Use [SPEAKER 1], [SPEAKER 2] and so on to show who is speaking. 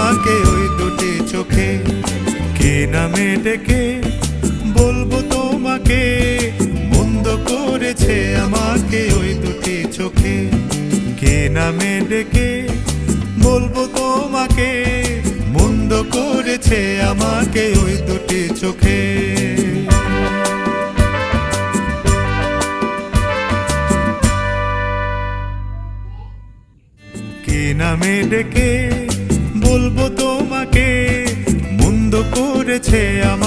[SPEAKER 1] আমাকে ওই দুটি চোখে। কে নামে ডেকে বলবো তোমাকে, মন্দ করেছে আমাকে ওই দুটি চোখে। কে নামে ডেকে বলবো তোমাকে, মন্দ করেছে আমাকে ওই দুটি চোখে। কে নামে ডেকে বলবো তোমাকে, মন্দ করেছে আমাকে